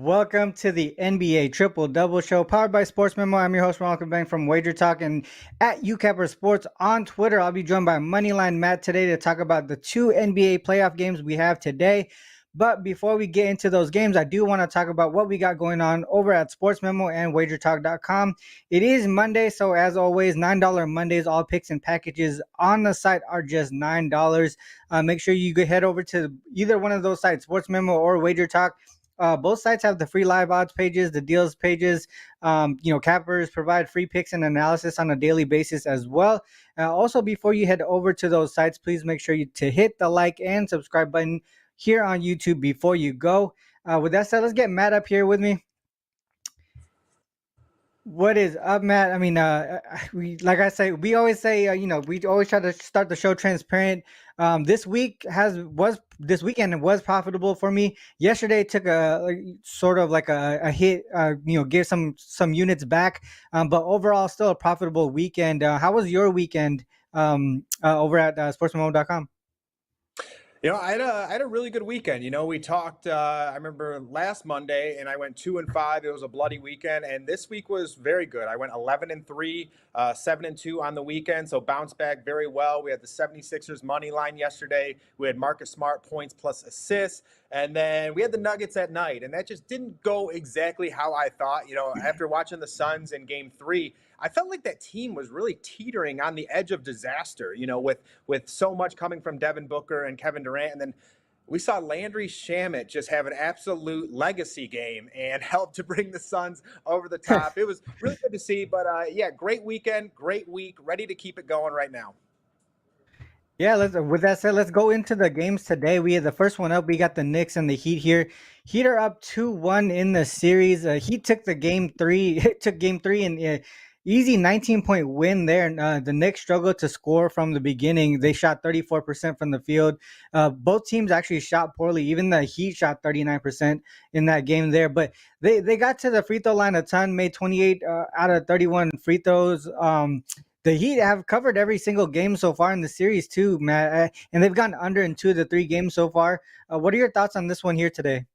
Welcome to the NBA Triple Double Show, powered by SportsMemo. I'm your host, Ronald Cabang from Wager Talk, and at handicapper Sports on Twitter. I'll be joined by Moneyline Matt today to talk about the two NBA playoff games we have today. But before we get into those games, I do want to talk about what we got going on over at SportsMemo and WagerTalk.com. It is Monday, so as always, $9 Mondays. All picks and packages on the site are just $9. Make sure you head over to either one of those sites, SportsMemo or WagerTalk. Both sites have the free live odds pages, the deals pages. Cappers provide free picks and analysis on a daily basis as well. Also, before you head over to those sites, please make sure to hit the like and subscribe button here on YouTube before you go. With that said, let's get Matt up here with me. What is up, Matt? I mean, we always say, we always try to start the show transparent. This weekend was profitable for me. Yesterday took a sort of like a hit, gave some units back. But overall, still a profitable weekend. How was your weekend over at sportsmemo.com? I had a really good weekend. We talked, I remember last Monday, and I went 2-5. It was a bloody weekend, and this week was very good. I went 11-3, 7-2 on the weekend, so bounced back very well. We had the 76ers money line yesterday. We had Marcus Smart points plus assists, and then we had the Nuggets at night, and that just didn't go exactly how I thought. After watching the Suns in Game 3, I felt like that team was really teetering on the edge of disaster, with so much coming from Devin Booker and Kevin Durant. And then we saw Landry Shamet just have an absolute legacy game and help to bring the Suns over the top. It was really good to see. But, great weekend, great week, ready to keep it going right now. Yeah, with that said, let's go into the games today. We had the first one up. We got the Knicks and the Heat here. Heat are up 2-1 in the series. Heat took game three and easy 19-point win there. The Knicks struggled to score from the beginning. They shot 34% from the field. Both teams actually shot poorly. Even the Heat shot 39% in that game there. But they got to the free throw line a ton, made 28 out of 31 free throws. The Heat have covered every single game so far in the series too, Matt. And they've gone under in 2 of the 3 games so far. What are your thoughts on this one here today?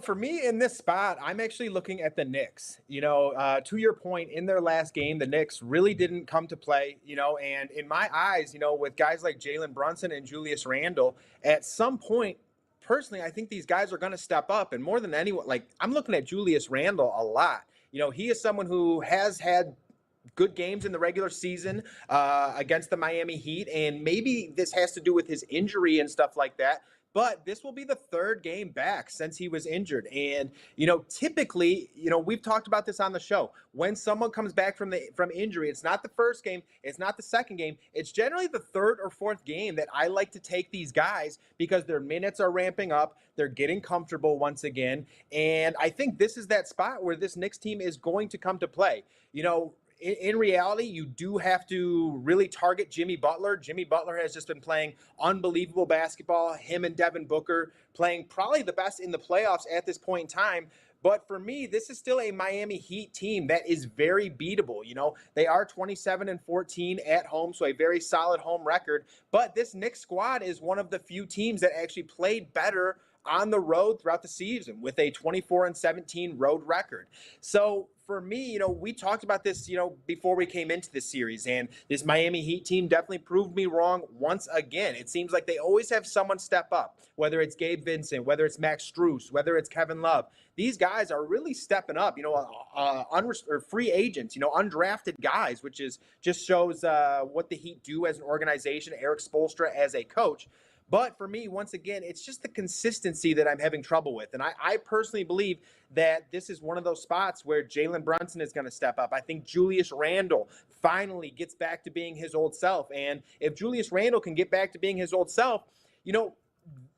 For me in this spot, I'm actually looking at the Knicks. To your point, in their last game, the Knicks really didn't come to play, and in my eyes, with guys like Jalen Brunson and Julius Randle, at some point, personally, I think these guys are going to step up. And more than anyone, I'm looking at Julius Randle a lot. He is someone who has had good games in the regular season against the Miami Heat, and maybe this has to do with his injury and stuff like that. But this will be the 3rd game back since he was injured. And, typically, we've talked about this on the show. When someone comes back from injury, it's not the first game. It's not the second game. It's generally the 3rd or 4th game that I like to take these guys because their minutes are ramping up. They're getting comfortable once again. And I think this is that spot where this Knicks team is going to come to play. In reality, you do have to really target Jimmy Butler. Jimmy Butler has just been playing unbelievable basketball. Him and Devin Booker playing probably the best in the playoffs at this point in time. But for me, this is still a Miami Heat team that is very beatable. They are 27-14 at home, so a very solid home record. But this Knicks squad is one of the few teams that actually played better on the road throughout the season with a 24-17 road record. So for me, we talked about this, before we came into this series, and this Miami Heat team definitely proved me wrong once again. It seems like they always have someone step up, whether it's Gabe Vincent, whether it's Max Strus, whether it's Kevin Love. These guys are really stepping up, or free agents, undrafted guys, which just shows what the Heat do as an organization, Eric Spoelstra as a coach. But for me, once again, it's just the consistency that I'm having trouble with. And I personally believe that this is one of those spots where Jalen Brunson is going to step up. I think Julius Randle finally gets back to being his old self. And if Julius Randle can get back to being his old self,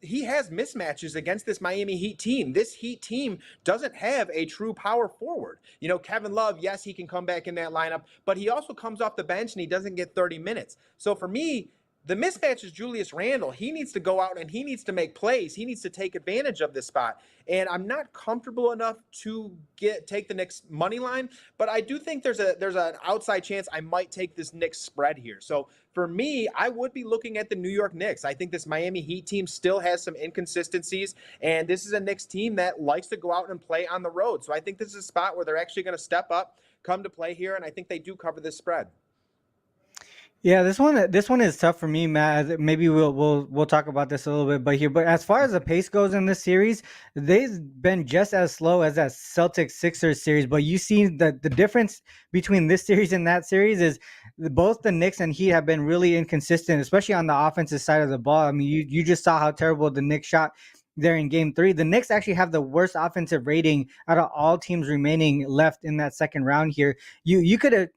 he has mismatches against this Miami Heat team. This Heat team doesn't have a true power forward. Kevin Love, yes, he can come back in that lineup, but he also comes off the bench and he doesn't get 30 minutes. So for me, The mismatch is Julius Randle. He needs to go out and he needs to make plays. He needs to take advantage of this spot. And I'm not comfortable enough to take the Knicks money line, but I do think there's an outside chance I might take this Knicks spread here. So for me, I would be looking at the New York Knicks. I think this Miami Heat team still has some inconsistencies, and this is a Knicks team that likes to go out and play on the road. So I think this is a spot where they're actually going to step up, come to play here, and I think they do cover this spread. Yeah, this one is tough for me, Matt. Maybe we'll talk about this a little bit, but here. But as far as the pace goes in this series, they've been just as slow as that Celtics Sixers series. But you see the difference between this series and that series is both the Knicks and Heat have been really inconsistent, especially on the offensive side of the ball. I mean, you just saw how terrible the Knicks shot there in game three. The Knicks actually have the worst offensive rating out of all teams remaining left in that second round here. You could have,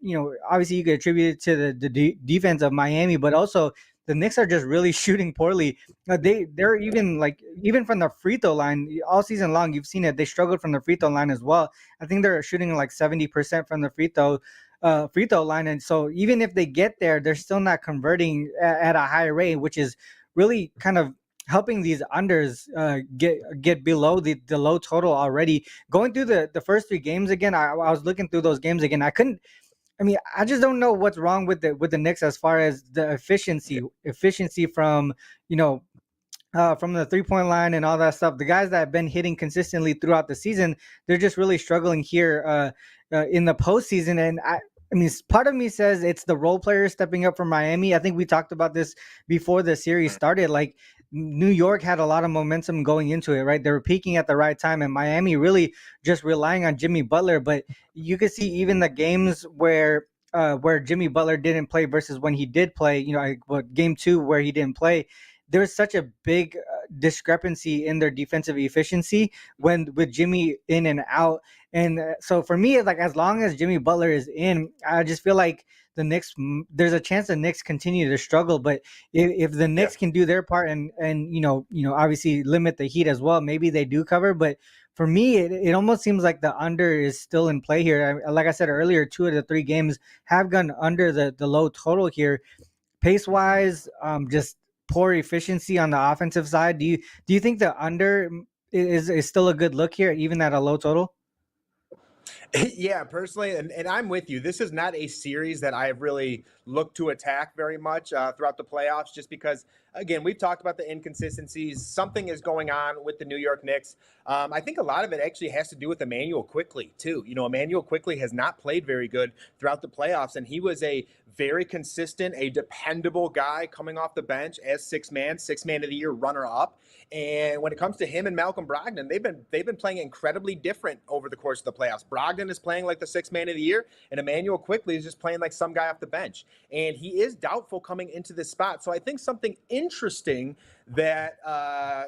obviously you could attribute it to the defense of Miami, but also the Knicks are just really shooting poorly. They're even from the free throw line all season long. You've seen it. They struggled from the free throw line as well. I think they're shooting like 70% from the free throw line, and so even if they get there, they're still not converting at a high rate, which is really kind of helping these unders get below the low total already. Going through the first three games again, I was looking through those games again. I just don't know what's wrong with the Knicks as far as the efficiency from from the 3-point line and all that stuff. The guys that have been hitting consistently throughout the season, they're just really struggling here in the postseason. And I mean, part of me says it's the role players stepping up for Miami. I think we talked about this before the series started. Like, New York had a lot of momentum going into it, right? They were peaking at the right time, and Miami really just relying on Jimmy Butler. But you could see even the games where Jimmy Butler didn't play versus when he did play, game two where he didn't play, there's such a big discrepancy in their defensive efficiency with Jimmy in and out. And so for me, it's like, as long as Jimmy Butler is in, I just feel like the Knicks, there's a chance the Knicks continue to struggle. But if the Knicks can do their part and obviously limit the Heat as well, maybe they do cover. But for me, it almost seems like the under is still in play here. Like I said earlier, 2 of the 3 games have gone under the low total here. Pace wise, just poor efficiency on the offensive side. Do you think the under is still a good look here, even at a low total? Yeah, personally, and I'm with you. This is not a series that I've really looked to attack very much throughout the playoffs, just because, again, we've talked about the inconsistencies. Something is going on with the New York Knicks. I think a lot of it actually has to do with Emmanuel Quickley, too. Emmanuel Quickley has not played very good throughout the playoffs, and he was a very consistent, a dependable guy coming off the bench as six man of the year runner-up. And when it comes to him and Malcolm Brogdon, they've been playing incredibly different over the course of the playoffs. Brogdon is playing like the sixth man of the year, and Emmanuel Quickley is just playing like some guy off the bench. And he is doubtful coming into this spot. So I think something interesting that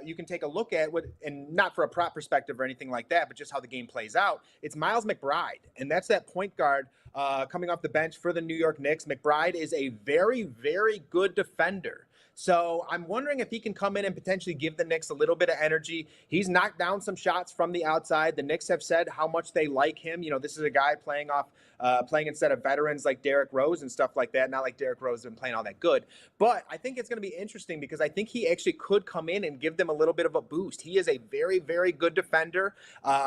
you can take a look at, and not for a prop perspective or anything like that, but just how the game plays out, it's Miles McBride. And that's that point guard coming off the bench for the New York Knicks. McBride is a very, very good defender. So I'm wondering if he can come in and potentially give the Knicks a little bit of energy. He's knocked down some shots from the outside. The Knicks have said how much they like him. This is a guy playing instead of veterans like Derrick Rose and stuff like that. Not like Derrick Rose has been playing all that good. But I think it's going to be interesting because I think he actually could come in and give them a little bit of a boost. He is a very, very good defender.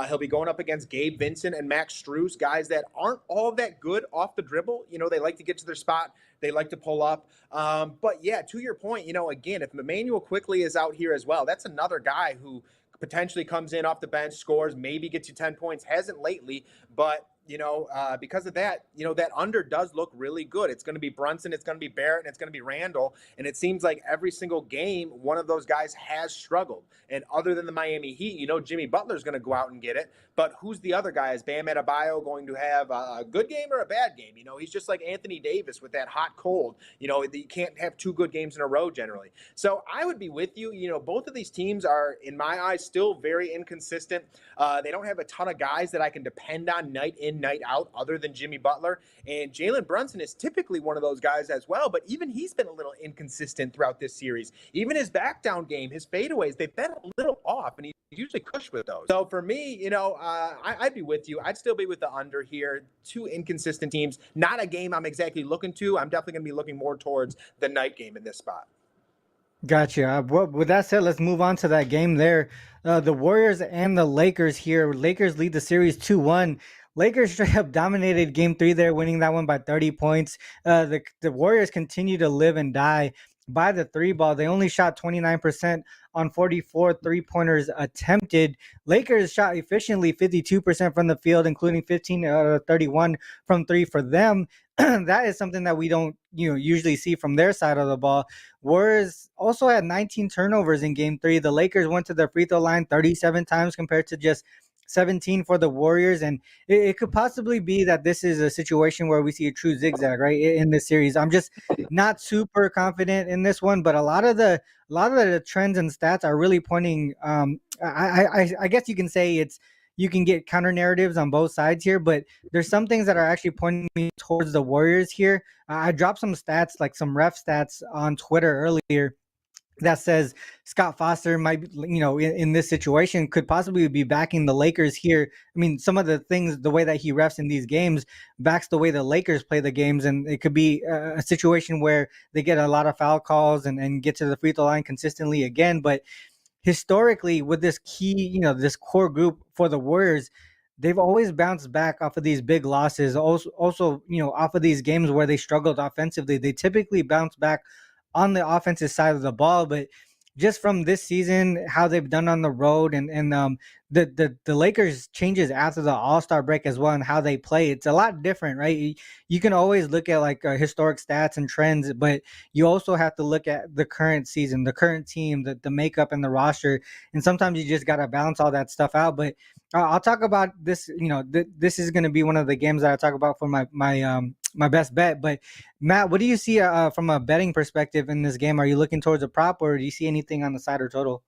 He'll be going up against Gabe Vincent and Max Strus, guys that aren't all that good off the dribble. They like to get to their spot. They like to pull up. But yeah, to your point, again, if Emmanuel Quickley is out here as well, that's another guy who potentially comes in off the bench, scores, maybe gets you 10 points. Hasn't lately, but because of that, that under does look really good. It's going to be Brunson, it's going to be Barrett, and it's going to be Randall. And it seems like every single game, one of those guys has struggled. And other than the Miami Heat, Jimmy Butler's going to go out and get it. But who's the other guy? Is Bam Adebayo going to have a good game or a bad game? He's just like Anthony Davis with that hot cold. You can't have 2 good games in a row generally. So I would be with you. Both of these teams are, in my eyes, still very inconsistent. They don't have a ton of guys that I can depend on night in in, night out, other than Jimmy Butler. And Jalen Brunson is typically one of those guys as well, but even he's been a little inconsistent throughout this series. Even his back down game, his fadeaways, they've been a little off, and he's usually cush with those. So for me, I'd be with you. I'd still be with the under here. Two inconsistent teams. Not a game I'm exactly looking to. I'm definitely going to be looking more towards the night game in this spot. Gotcha. Well, with that said, let's move on to that game there. The Warriors and the Lakers here. Lakers lead the series 2-1. Lakers straight up dominated game three there, winning that one by 30 points. The Warriors continue to live and die by the three ball. They only shot 29% on 44 three-pointers attempted. Lakers shot efficiently 52% from the field, including 15 out of 31 from three for them. That is something that we don't usually see from their side of the ball. Warriors also had 19 turnovers in game three. The Lakers went to the free throw line 37 times compared to just 17 for the Warriors, and it could possibly be that this is a situation where we see a true zigzag right in this series. I'm just not super confident in this one, but a lot of the trends and stats are really pointing. I guess you can say you can get counter narratives on both sides here, but there's some things that are actually pointing me towards the Warriors here. I dropped some stats, like some ref stats on Twitter earlier, that says Scott Foster might, in this situation, could possibly be backing the Lakers here. I mean, some of the things, the way that he refs in these games backs the way the Lakers play the games, and it could be a situation where they get a lot of foul calls and get to the free throw line consistently again. But historically, with this key, this core group for the Warriors, they've always bounced back off of these big losses. Also, off of these games where they struggled offensively, they typically bounce back on the offensive side of the ball. But just from this season, how they've done on the road, and the Lakers changes after the All-Star break as well, and how they play, it's a lot different, right? You can always look at like historic stats and trends, but you also have to look at the current season, the current team, the makeup and the roster, and sometimes you just got to balance all that stuff out. But I'll talk about this. This is going to be one of the games that I talk about for my best bet. But Matt, what do you see from a betting perspective in this game? Are you looking towards a prop, or do you see anything on the side or total?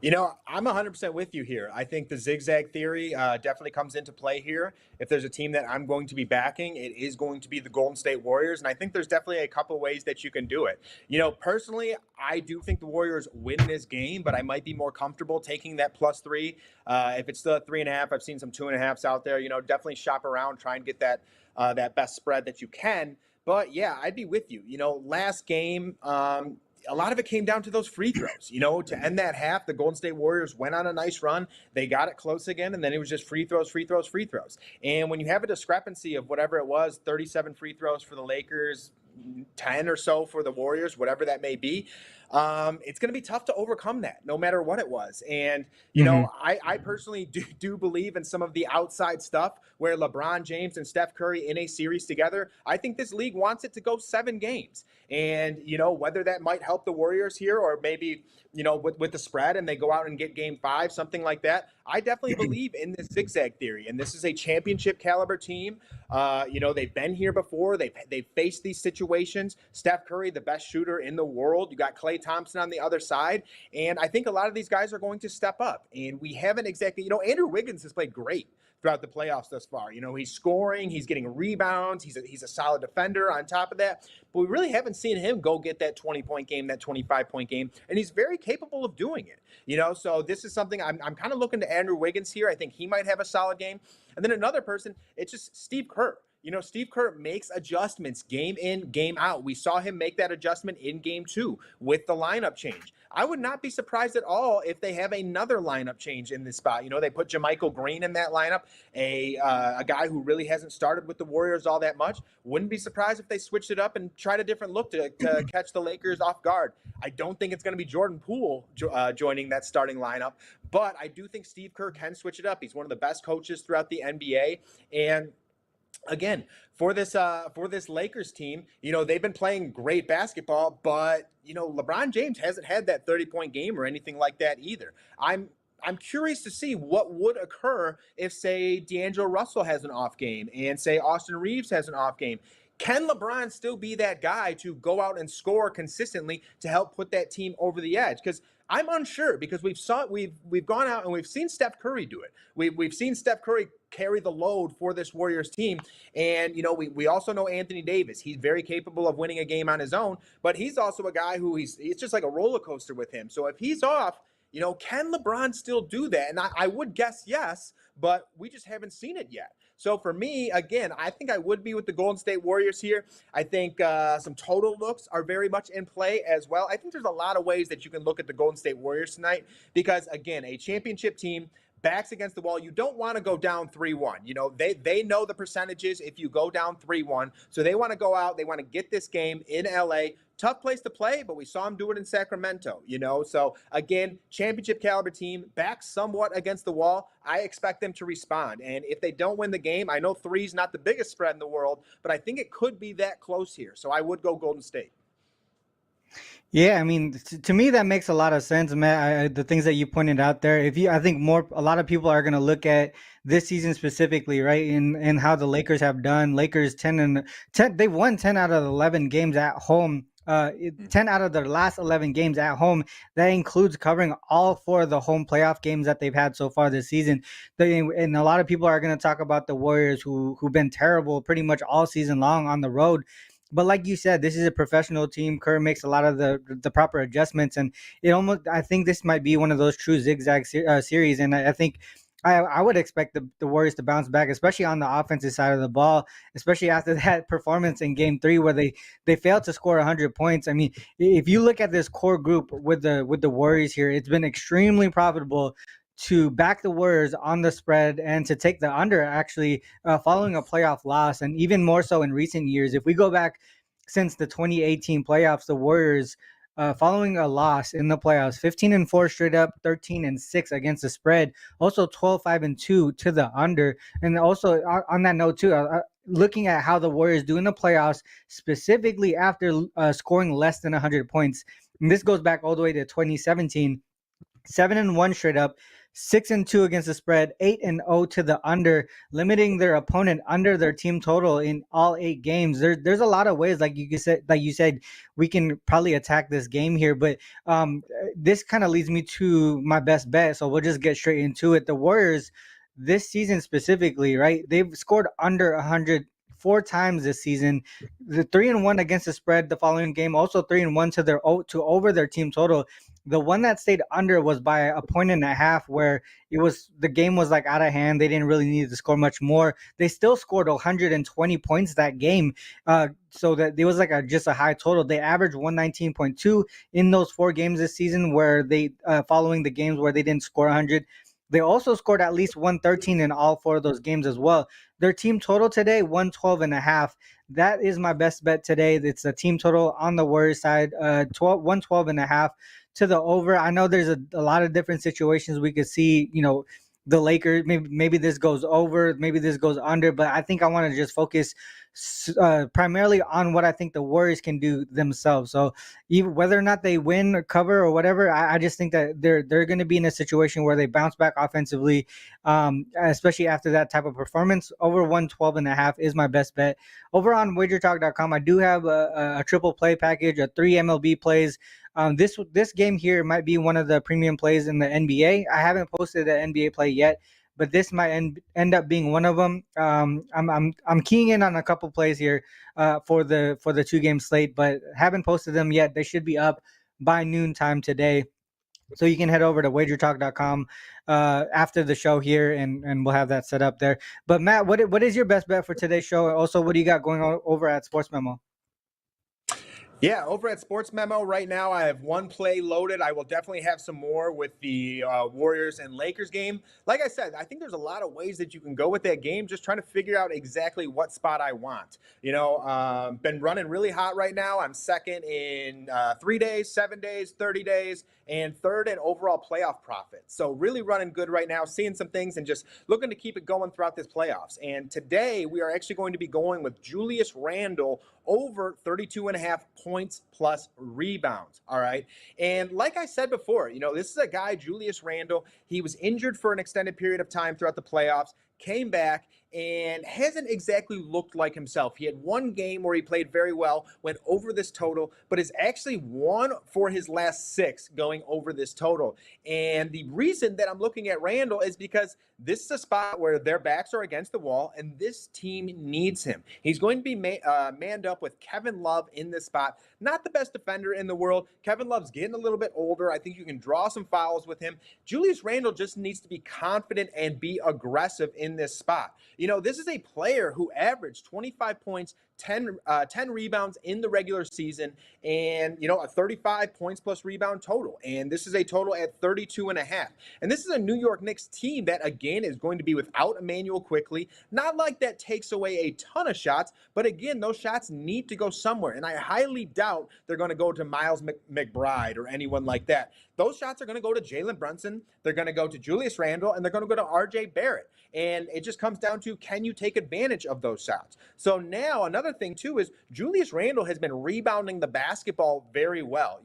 I'm 100% with you here. I think the zigzag theory definitely comes into play here. If there's a team that I'm going to be backing, it is going to be the Golden State Warriors. And I think there's definitely a couple ways that you can do it. Personally, I do think the Warriors win this game, but I might be more comfortable taking that +3. If it's still at 3.5, I've seen some 2.5s out there. Definitely shop around, try and get that best spread that you can. But yeah, I'd be with you. Last game, a lot of it came down to those free throws. To end that half, the Golden State Warriors went on a nice run. They got it close again, and then it was just free throws, free throws, free throws. And when you have a discrepancy of whatever it was, 37 free throws for the Lakers, 10 or so for the Warriors, whatever that may be, it's going to be tough to overcome that no matter what it was. And, I personally do believe in some of the outside stuff where LeBron James and Steph Curry in a series together. I think this league wants it to go 7 games. And, whether that might help the Warriors here, or maybe, with the spread and they go out and get game 5, something like that. I definitely believe in this zigzag theory. And this is a championship caliber team. They've been here before. They've faced these situations. Steph Curry, the best shooter in the world. You got Klay Thompson on the other side. And I think a lot of these guys are going to step up. And we haven't exactly, Andrew Wiggins has played great throughout the playoffs thus far. He's scoring, he's getting rebounds, he's a solid defender on top of that. But we really haven't seen him go get that 20-point game, that 25-point game, and he's very capable of doing it. So this is something I'm kind of looking to Andrew Wiggins here. I think he might have a solid game. And then another person, it's just Steve Kerr. Steve Kerr makes adjustments game in, game out. We saw him make that adjustment in game 2 with the lineup change. I would not be surprised at all if they have another lineup change in this spot. They put JaMychal Green in that lineup, a guy who really hasn't started with the Warriors all that much. Wouldn't be surprised if they switched it up and tried a different look to catch the Lakers off guard. I don't think it's going to be Jordan Poole joining that starting lineup, but I do think Steve Kerr can switch it up. He's one of the best coaches throughout the NBA, and again, for this Lakers team, they've been playing great basketball, but LeBron James hasn't had that 30-point game or anything like that either. I'm curious to see what would occur if, say, D'Angelo Russell has an off game and, say, Austin Reeves has an off game. Can LeBron still be that guy to go out and score consistently to help put that team over the edge? Because I'm unsure, because we've gone out and we've seen Steph Curry do it. We've seen Steph Curry carry the load for this Warriors team. And, we also know Anthony Davis. He's very capable of winning a game on his own, but he's also a guy who it's just like a roller coaster with him. So if he's off, can LeBron still do that? And I would guess yes, but we just haven't seen it yet. So for me, again, I think I would be with the Golden State Warriors here. I think some total looks are very much in play as well. I think there's a lot of ways that you can look at the Golden State Warriors tonight because, again, a championship team, backs against the wall. You don't want to go down 3-1. They know the percentages if you go down 3-1. So they want to go out. They want to get this game in LA. Tough place to play, but we saw him do it in Sacramento, So again, championship caliber team, back somewhat against the wall. I expect them to respond. And if they don't win the game, I know 3 is not the biggest spread in the world, but I think it could be that close here. So I would go Golden State. Yeah, I mean, to me that makes a lot of sense, Matt. The things that you pointed out there. I think a lot of people are going to look at this season specifically, right, and how the Lakers have done. Lakers 10, they won 10 out of 11 games at home. 10 out of their last 11 games at home. That includes covering all 4 of the home playoff games that they've had so far this season. And a lot of people are going to talk about the Warriors who've been terrible pretty much all season long on the road. But like you said, this is a professional team. Kerr makes a lot of the proper adjustments, and I think this might be one of those true zigzag series. And I think I would expect the Warriors to bounce back, especially on the offensive side of the ball, especially after that performance in Game 3 where they failed to score 100 points. I mean, if you look at this core group with the Warriors here, it's been extremely profitable to back the Warriors on the spread and to take the under, actually, following a playoff loss, and even more so in recent years. If we go back since the 2018 playoffs, the Warriors, following a loss in the playoffs, 15-4 straight up, 13-6 against the spread, also 12-5-2 to the under. And also on that note too, looking at how the Warriors do in the playoffs, specifically after scoring less than 100 points, and this goes back all the way to 2017, 7-1 straight up, 6-2 against the spread, 8-0 to the under, limiting their opponent under their team total in all 8 games. There's a lot of ways, like you said, we can probably attack this game here, but this kind of leads me to my best bet. So we'll just get straight into it. The Warriors this season specifically, right? They've scored under 100 4 times this season. The 3-1 against the spread the following game, also 3-1 to over their team total. The one that stayed under was by a point and a half, where the game was like out of hand. They didn't really need to score much more. They still scored 120 points that game, so that it was like just a high total. They averaged 119.2 in those 4 games this season, where they following the games where they didn't score 100. They also scored at least 113 in all 4 of those games as well. Their team total today, 112.5. That is my best bet today. It's a team total on the Warriors side, 112.5 to the over. I know there's a lot of different situations we could see, the Lakers, maybe this goes over, maybe this goes under, but I think I want to just focus primarily on what I think the Warriors can do themselves. So even whether or not they win or cover or whatever, I just think that they're going to be in a situation where they bounce back offensively, especially after that type of performance. Over 112.5 is my best bet. Over on wagertalk.com, I do have a triple play package, 3 MLB plays. This game here might be one of the premium plays in the NBA. I haven't posted an NBA play yet, but this might end up being one of them. I'm keying in on a couple plays here for the 2-game slate, but haven't posted them yet. They should be up by noontime today. So you can head over to wagertalk.com after the show here, and we'll have that set up there. But Matt, what is your best bet for today's show? Also, what do you got going on over at SportsMemo? Yeah, over at SportsMemo right now, I have 1 play loaded. I will definitely have some more with the Warriors and Lakers game. Like I said, I think there's a lot of ways that you can go with that game, just trying to figure out exactly what spot I want. Been running really hot right now. I'm second in 3 days, 7 days, 30 days, and third in overall playoff profit. So really running good right now, seeing some things and just looking to keep it going throughout this playoffs. And today we are actually going to be going with Julius Randle over 32.5 points plus rebounds. All right. And like I said before, this is a guy, Julius Randle. He was injured for an extended period of time throughout the playoffs, came back, and hasn't exactly looked like himself. He had one game where he played very well, went over this total, but is actually 1 for his last 6 going over this total. And the reason that I'm looking at Randall is because this is a spot where their backs are against the wall, and this team needs him. He's going to be manned up with Kevin Love in this spot. Not the best defender in the world. Kevin Love's getting a little bit older. I think you can draw some fouls with him. Julius Randle just needs to be confident and be aggressive in this spot. This is a player who averaged 25 points, 10 rebounds in the regular season, and a 35 points plus rebound total. And this is a total at 32.5. And this is a New York Knicks team that, again, is going to be without Emmanuel Quickly. Not like that takes away a ton of shots, but again, those shots need to go somewhere. And I highly doubt they're going to go to Miles McBride or anyone like that. Those shots are going to go to Jalen Brunson. They're going to go to Julius Randle, and they're going to go to RJ Barrett. And it just comes down to, can you take advantage of those shots? So now another thing too is Julius Randle has been rebounding the basketball very well.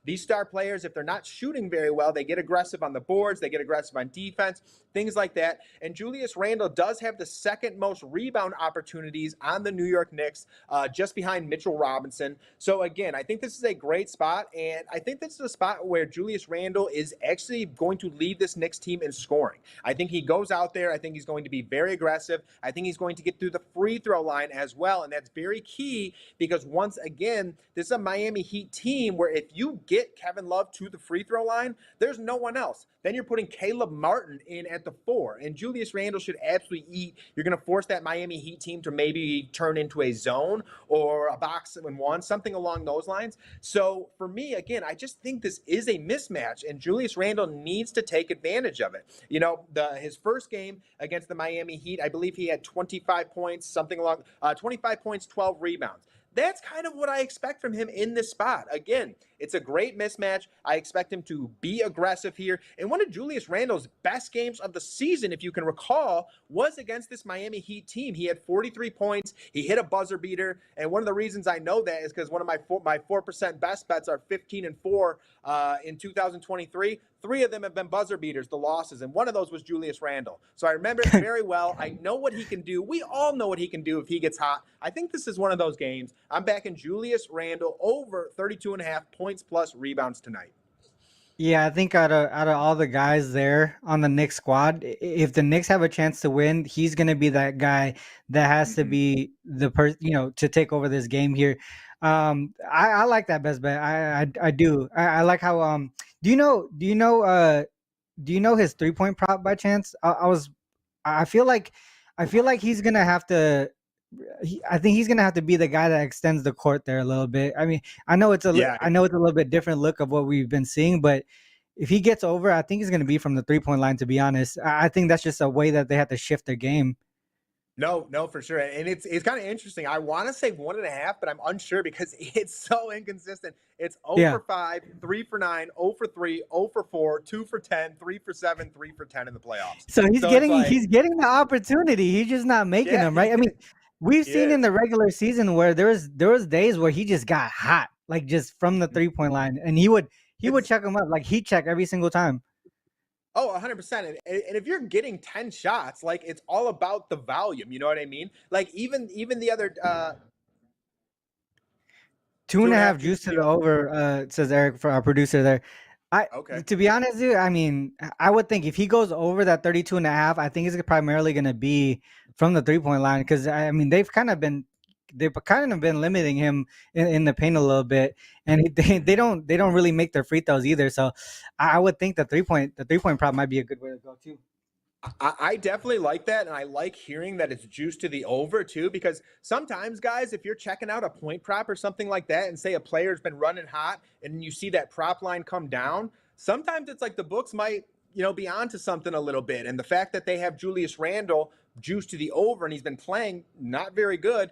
These star players, if they're not shooting very well, they get aggressive on the boards, they get aggressive on defense, things like that. And Julius Randle does have the second most rebound opportunities on the New York Knicks, just behind Mitchell Robinson. So again, I think this is a great spot, and I think this is a spot where Julius Randle is actually going to lead this Knicks team in scoring. I think he goes out there. I think he's going to be very aggressive. I think he's going to get through the free throw line as well, and that's very key because once again, this is a Miami Heat team where if you get Kevin Love to the free throw line, there's no one else. Then you're putting Caleb Martin in at the 4, and Julius Randle should absolutely eat. You're going to force that Miami Heat team to maybe turn into a zone or a box and one, something along those lines. So for me, again, I just think this is a mismatch, and Julius Randle needs to take advantage of it. His first game against the Miami Heat, I believe he had 25 points, 25 points, 12 rebounds. That's kind of what I expect from him in this spot. Again, it's a great mismatch. I expect him to be aggressive here. And one of Julius Randle's best games of the season, if you can recall, was against this Miami Heat team. He had 43 points. He hit a buzzer beater. And one of the reasons I know that is because one of my 4% best bets are 15-4 in 2023. 3 of them have been buzzer beaters, the losses, and one of those was Julius Randle. So I remember it very well. I know what he can do. We all know what he can do if he gets hot. I think this is one of those games. I'm backing Julius Randle over 32.5 points plus rebounds tonight. Yeah, I think out of all the guys there on the Knicks squad, if the Knicks have a chance to win, he's gonna be that guy that has to be the person, to take over this game here. I like that best bet. I do. I like how do you know his 3-point prop by chance? I feel like he's gonna have to. I think he's gonna have to be the guy that extends the court there a little bit. I mean, I know it's a little bit different look of what we've been seeing, but if he gets over, I think he's gonna be from the 3-point line. To be honest, I think that's just a way that they have to shift their game. No, for sure. And it's kind of interesting. I want to say 1.5, but I'm unsure because it's so inconsistent. It's 0 for 5, 3 for 9, 0 for 3, 0 for 4, 2 for 10, 3 for 7, 3 for 10 in the playoffs. So he's getting the opportunity. He's just not making them, right? I mean, we've seen in the regular season where there was days where he just got hot, like just from the 3-point line, and he would check them up, like heat check every single time. Oh, 100%. And if you're getting 10 shots, like it's all about the volume. You know what I mean? Like even the other 2.5 juice to the over, says Eric, for our producer there. To be honest, dude, I mean, I would think if he goes over that 32.5, I think it's primarily going to be from the 3-point line, because I mean they've kind of been limiting him in the paint a little bit, and they don't really make their free throws either. So I would think the 3-point prop might be a good way to go too. I definitely like that, and I like hearing that it's juiced to the over too, because sometimes, guys, if you're checking out a point prop or something like that, and say a player's been running hot, and you see that prop line come down, sometimes it's like the books might be onto something a little bit, and the fact that they have Julius Randle juiced to the over, and he's been playing not very good,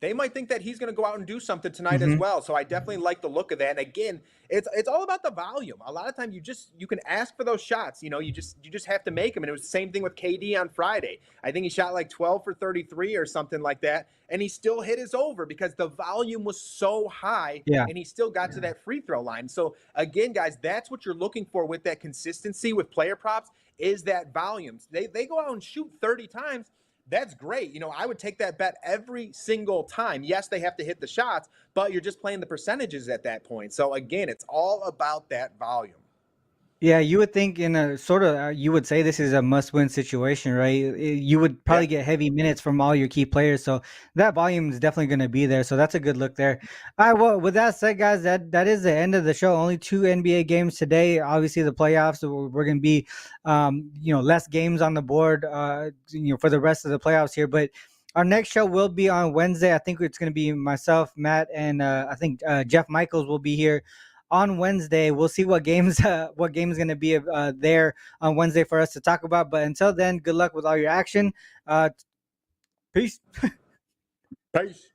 they might think that he's going to go out and do something tonight as well. So I definitely like the look of that. And again, it's all about the volume. A lot of times you can ask for those shots. You just have to make them. And it was the same thing with KD on Friday. I think he shot like 12 for 33 or something like that, and he still hit his over because the volume was so high. And he still got to that free throw line. So again, guys, that's what you're looking for with that consistency with player props, is that volume. They go out and shoot 30 times. that's great. I would take that bet every single time. Yes, they have to hit the shots, but you're just playing the percentages at that point. So again, it's all about that volume. Yeah, you would think in a sort of you would say this is a must-win situation, right? You would Yeah. probably get heavy minutes from all your key players, so that volume is definitely going to be there. So that's a good look there. All right, well, with that said, guys, that is the end of the show. Only two NBA games today. Obviously, the playoffs. So we're going to be, less games on the board, for the rest of the playoffs here. But our next show will be on Wednesday. I think it's going to be myself, Matt, and I think Jeff Michaels will be here on Wednesday. We'll see what games what game is going to be there on Wednesday for us to talk about. But until then, good luck with all your action. Peace. Peace.